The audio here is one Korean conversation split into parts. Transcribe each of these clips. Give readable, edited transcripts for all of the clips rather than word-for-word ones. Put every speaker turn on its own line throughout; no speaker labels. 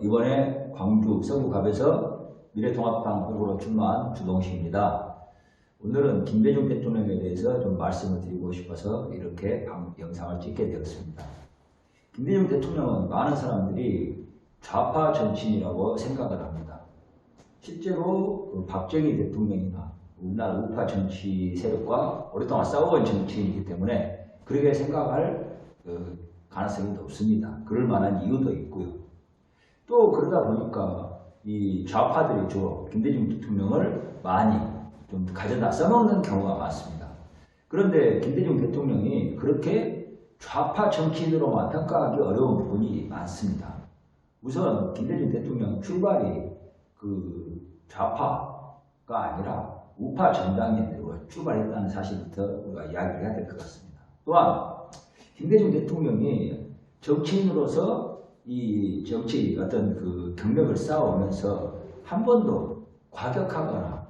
이번에 광주 서구갑에서 미래통합당 후보로 출마한 주동식입니다. 오늘은 김대중 대통령에 대해서 좀 말씀을 드리고 싶어서 이렇게 영상을 찍게 되었습니다. 김대중 대통령은 많은 사람들이 좌파 정치인이라고 생각을 합니다. 실제로 박정희 대통령이나 우리나라 우파 정치 세력과 오랫동안 싸워온 정치인이기 때문에 그렇게 생각할 가능성이 높습니다. 그럴 만한 이유도 있고요. 또 그러다 보니까 이 좌파들이 주로 김대중 대통령을 많이 좀 가져다 써먹는 경우가 많습니다. 그런데 김대중 대통령이 그렇게 좌파 정치인으로만 평가하기 어려운 부분이 많습니다. 우선 김대중 대통령 출발이 좌파가 아니라 우파 정당인으로 출발했다는 사실부터 우리가 이야기를 해야 될 것 같습니다. 또한 김대중 대통령이 정치인으로서 이 정치 어떤 경력을 쌓아오면서 한 번도 과격하거나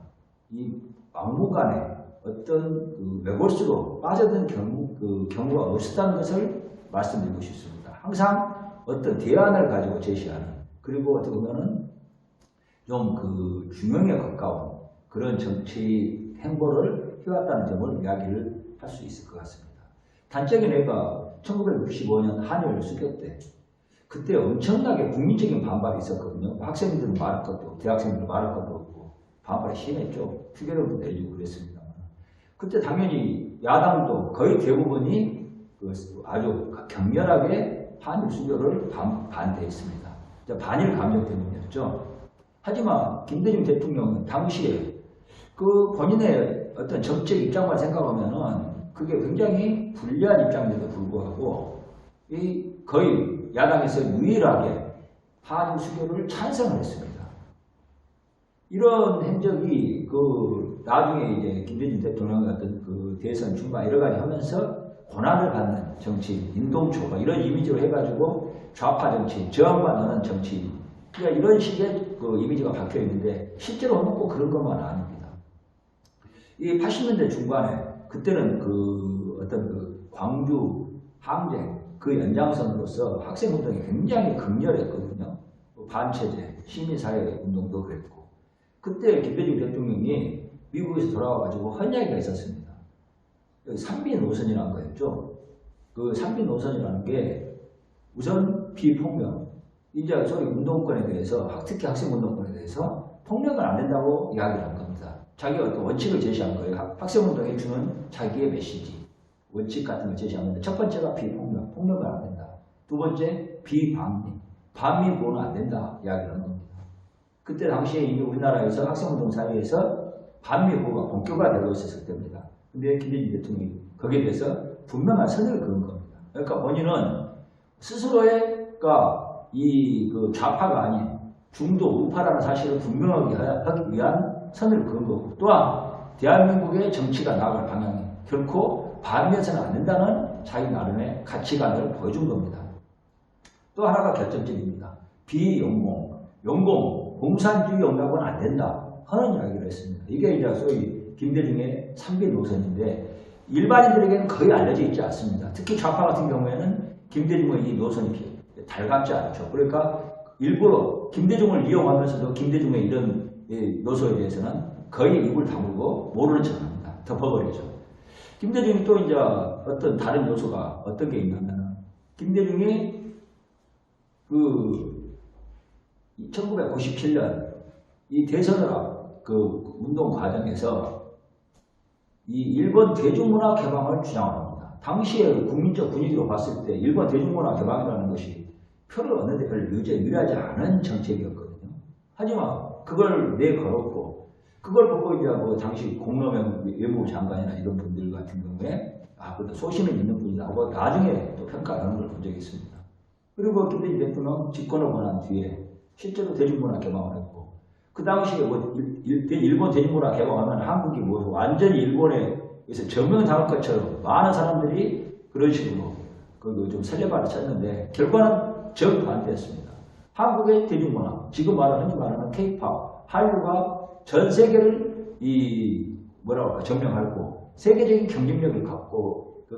이 막무가내 어떤 외골수로 빠져든 경우가 없었다는 것을 말씀드리고 싶습니다. 항상 어떤 대안을 가지고 제시하는, 그리고 어떻게 보면은 좀 중형에 가까운 그런 정치 행보를 해왔다는 점을 이야기를 할 수 있을 것 같습니다. 단적인 예가 1965년 한일 수교 때, 그때 엄청나게 국민적인 반발이 있었거든요. 학생들은 말할 것도 없고 대학생들은 말할 것도 없고 반발이 심했죠. 휴교령도 내리고 그랬습니다. 그때 당연히 야당도 거의 대부분이 아주 격렬하게 한일 수교를 반대했습니다. 반일 감정 때문이었죠. 하지만 김대중 대통령은 당시에 본인의 어떤 정책 입장만 생각하면은 그게 굉장히 불리한 입장인데도 불구하고 거의 야당에서 유일하게 한일 수교를 찬성을 했습니다. 이런 행적이 나중에 이제 김대중 대통령의 어떤 대선 출마 여러 가지 하면서 고난을 받는 정치인, 인동초과 이런 이미지로 해가지고 좌파 정치인, 저항만 하는 정치인, 그러니까 이런 식의 이미지가 박혀 있는데 실제로는 꼭 그런 것만 아닙니다. 이 80년대 중반에 그때는 광주 항쟁 연장선으로서 학생운동이 굉장히 극렬했거든요. 반체제, 시민사회 운동도 그랬고, 그때 김대중 대통령이 미국에서 돌아와가지고 한 이야기가 있었습니다. 삼비 노선이라는 거였죠. 삼비 노선이라는 게 우선 비폭력, 이제 소위 운동권에 대해서, 특히 학생운동권에 대해서 폭력은 안 된다고 이야기를 한 겁니다. 자기가 어떤 원칙을 제시한 거예요. 학생운동에 주는 자기의 메시지, 원칙 같은 걸 제시한 건데, 첫 번째가 비폭력, 폭력은 안 된다. 두 번째, 비반미, 반미보호는 안 된다 이야기를 한 겁니다. 그때 당시에 이미 우리나라에서 학생운동 사회에서 반미보호가 본격화되고 있었을 때입니다. 근데 김대중 대통령이 거기에 대해서 분명한 선을 그은 겁니다. 그러니까 본인은 스스로의 좌파가 아닌 중도 우파라는 사실을 분명하게 하기 위한 선을 그은 거고, 또한 대한민국의 정치가 나아갈 방향이 결코 반미해서는 안 된다는 자기 나름의 가치관을 보여준 겁니다. 또 하나가 결정적입니다. 비용공, 공산주의 영락은 안 된다 하는 이야기를 했습니다. 이게 이제 소위 김대중의 삼비 노선인데 일반인들에게는 거의 알려져 있지 않습니다. 특히 좌파 같은 경우에는 김대중의 이 노선이 달갑지 않죠. 그러니까 일부러 김대중을 이용하면서도 김대중의 이런 노선에 대해서는 거의 입을 다물고 모르는 척합니다. 덮어버리죠. 김대중이 또 이제 어떤 다른 요소가 어떤 게 있냐면, 김대중이 1997년 이 대선을 운동 과정에서 이 일본 대중문화 개방을 주장합니다. 당시의 국민적 분위기로 봤을 때 일본 대중문화 개방이라는 것이 표를 얻는 데 별로 유리하지 않은 정책이었거든요. 하지만 그걸 내걸었고, 그걸 보고 이제 당시 공로명 외무부 장관이나 이런 분들 같은 경우에 그래도 소신은 있는 분이다 하고 나중에 또 평가하는 걸 본 적이 있습니다. 그리고 김대중 대통령 집권을 권한 뒤에 실제로 대중문화 개방을 했고, 그 당시에 일본 대중문화 개방하면 한국이 완전히 일본에서 점령당할 것처럼 많은 사람들이 그런 식으로 좀 설레발을 쳤는데 결과는 정반대였습니다. 한국의 대중문화, 지금 흔히 말하는 K-POP, 한류가 전 세계를 점령하고 세계적인 경쟁력을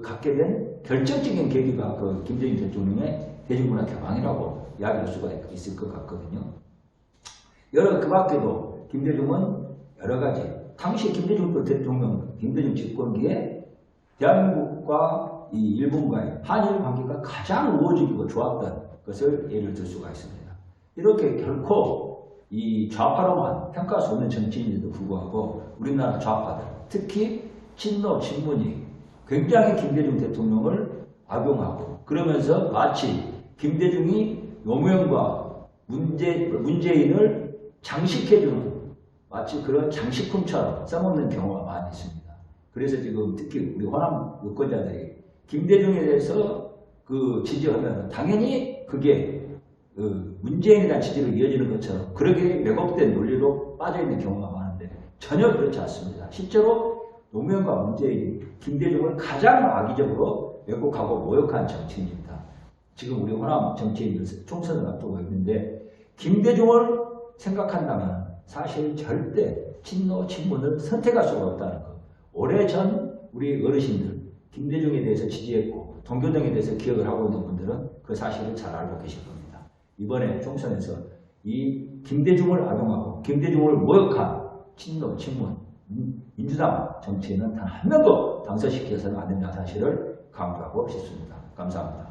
갖게 된 결정적인 계기가 김대중 대통령의 대중문화 개방이라고 이야기할 수가 있을 것 같거든요. 그 밖에도 김대중은 여러 가지, 당시 김대중 대통령, 김대중 집권기에 대한민국과 이 일본과의 한일 관계가 가장 우호적이고 좋았던 것을 예를 들 수가 있습니다. 이렇게 결코 이 좌파로만 평가할 수 없는 정치인에도 불구하고 우리나라 좌파들, 특히 친노, 친문이 굉장히 김대중 대통령을 악용하고 그러면서 마치 김대중이 노무현과 문재인을 장식해주는 마치 그런 장식품처럼 써먹는 경우가 많이 있습니다. 그래서 지금 특히 우리 호남 유권자들이 김대중에 대해서 지지하면 당연히 그게 문재인에 대한 지지로 이어지는 것처럼 그렇게 왜곡된 논리로 빠져있는 경우가 많은데 전혀 그렇지 않습니다. 실제로 노무현과 문재인, 김대중을 가장 악의적으로 왜곡하고 모욕한 정치인입니다. 지금 우리 호남 정치인들 총선을 앞두고 있는데 김대중을 생각한다면 사실 절대 친노, 친문을 선택할 수가 없다는 것. 오래전 우리 어르신들 김대중에 대해서 지지했고 동교동에 대해서 기억을 하고 있는 분들은 그 사실을 잘 알고 계실 겁니다. 이번에 총선에서 이 김대중을 악용하고 김대중을 모욕한 친노, 친문, 민주당 정치인은 단 한 명도 당선시켜서는 안 된다는 사실을 강조하고 싶습니다. 감사합니다.